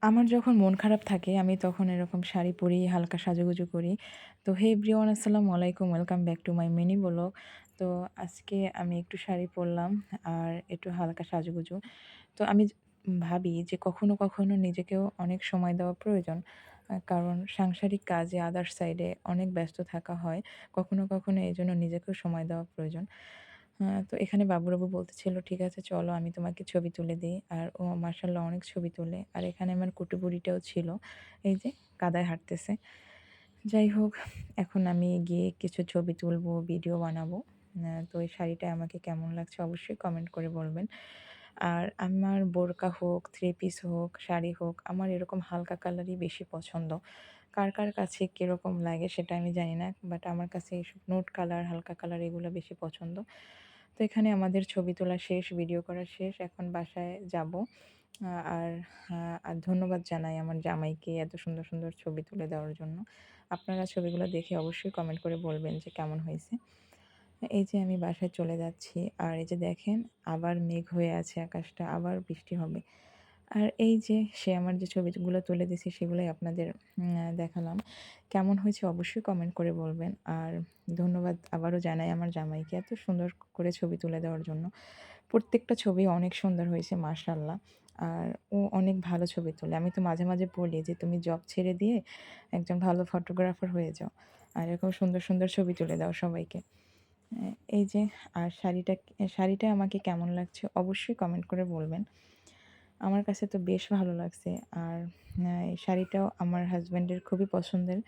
আমার যখন মন খারাপ থাকে আমি তখন এরকম শাড়ি পরি, হালকা সাজুগুজু করি। তো হে এভরিওয়ান আসসালামু আলাইকুম, welcome back to my mini blog. তো আজকে আমি একটু শাড়ি পরলাম আর একটু হালকা সাজুগুজু। তো আমি ভাবি যে কখনো, কখনো নিজেকেও অনেক সময় দেওয়া প্রয়োজন। কারণ সাংসারিক কাজে আদার্স সাইডে অনেক ব্যস্ত থাকা হয়। কখনো, কখনো এজন্য নিজেকেও সময় দেওয়া প্রয়োজন। তো এখানে বাবুরাবু বলতেছিল, "ঠিক আছে চলো আমি তোমাকে ছবি তুলে দেই।" আর ও মাশাআল্লাহ অনেক ছবি তোলে। আর এখানে আমার কুটু বুড়িটাও ছিল। এই যে কাদায় হাঁটতেছে। যাই হোক, এখন আমি গিয়ে কিছু ছবি তুলবো, ভিডিও বানাবো। তো এই শাড়িটা আমাকে কেমন লাগছে অবশ্যই কমেন্ট করে বলবেন। আর আমার বোরকা হোক, থ্রি পিস হোক, শাড়ি হোক, আমার এরকম হালকা কালারই বেশি পছন্দ। কার, কার কাছে কিরকম লাগে সেটা আমি জানি না। বাট আমার কাছে এইসব নোট কালার, হালকা কালার এগুলো বেশি পছন্দ। তো এখানে আমাদের ছবি তোলা শেষ, ভিডিও করা শেষ। এখন বাসায় যাবো। আর আর ধন্যবাদ জানাই আমার জামাইকে এত সুন্দর, সুন্দর ছবি তুলে দেওয়ার জন্য। আপনারা ছবিগুলো দেখে অবশ্যই কমেন্ট করে বলবেন যে কেমন হইছে। এই যে আমি বাসায় চলে যাচ্ছি। আর এই যে দেখেন আবার মেঘ হয়ে আছে আকাশটা, আবার বৃষ্টি হবে। আর এই যে সে আমার যে ছবিগুলো তুলে দিছে সেগুলোই আপনাদের দেখালাম। কেমন হয়েছে অবশ্যই কমেন্ট করে বলবেন। আর ধন্যবাদ আবারও জানাই আমার জামাইকে এত সুন্দর করে ছবি তুলে দেওয়ার জন্য। প্রত্যেকটা ছবি অনেক সুন্দর হয়েছে মাশাআল্লাহ। আর ও অনেক ভালো ছবি তোলে। আমি তো মাঝে, মাঝে বলি যে, "তুমি জব ছেড়ে দিয়ে একজন ভালো ফটোগ্রাফার হয়ে যাও। আর এরকম সুন্দর, সুন্দর ছবি তুলে দাও সবাইকে।" এই যে আর শাড়িটা আমাকে কেমন লাগছে অবশ্যই কমেন্ট করে বলবেন। আমার কাছে তো বেশ ভালো লাগছে। আর এই শাড়িটাও আমার হাসব্যান্ডের খুবই পছন্দের।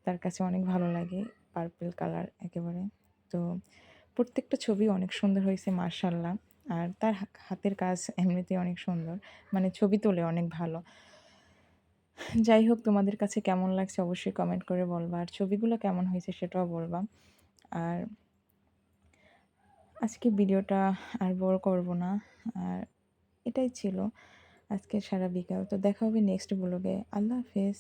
তার কাছে অনেক ভালো লাগে। পার্পল কালার একেবারে। তো প্রত্যেকটা ছবি অনেক সুন্দর হয়েছে মাশাআল্লাহ। আর তার হাতের কাজ এমনিতেই অনেক সুন্দর। মানে ছবি তোলে অনেক ভালো। যাই হোক তোমাদের কাছে কেমন লাগছে অবশ্যই কমেন্ট করে বলবা। আর ছবিগুলো কেমন হয়েছে সেটাও বলবা। আর আজকে ভিডিওটা আর বড় করব না। আর এটাই ছিল আজকে সারা বিকাল। তো দেখা হবে নেক্সট ব্লগে। আল্লাহ হাফেজ।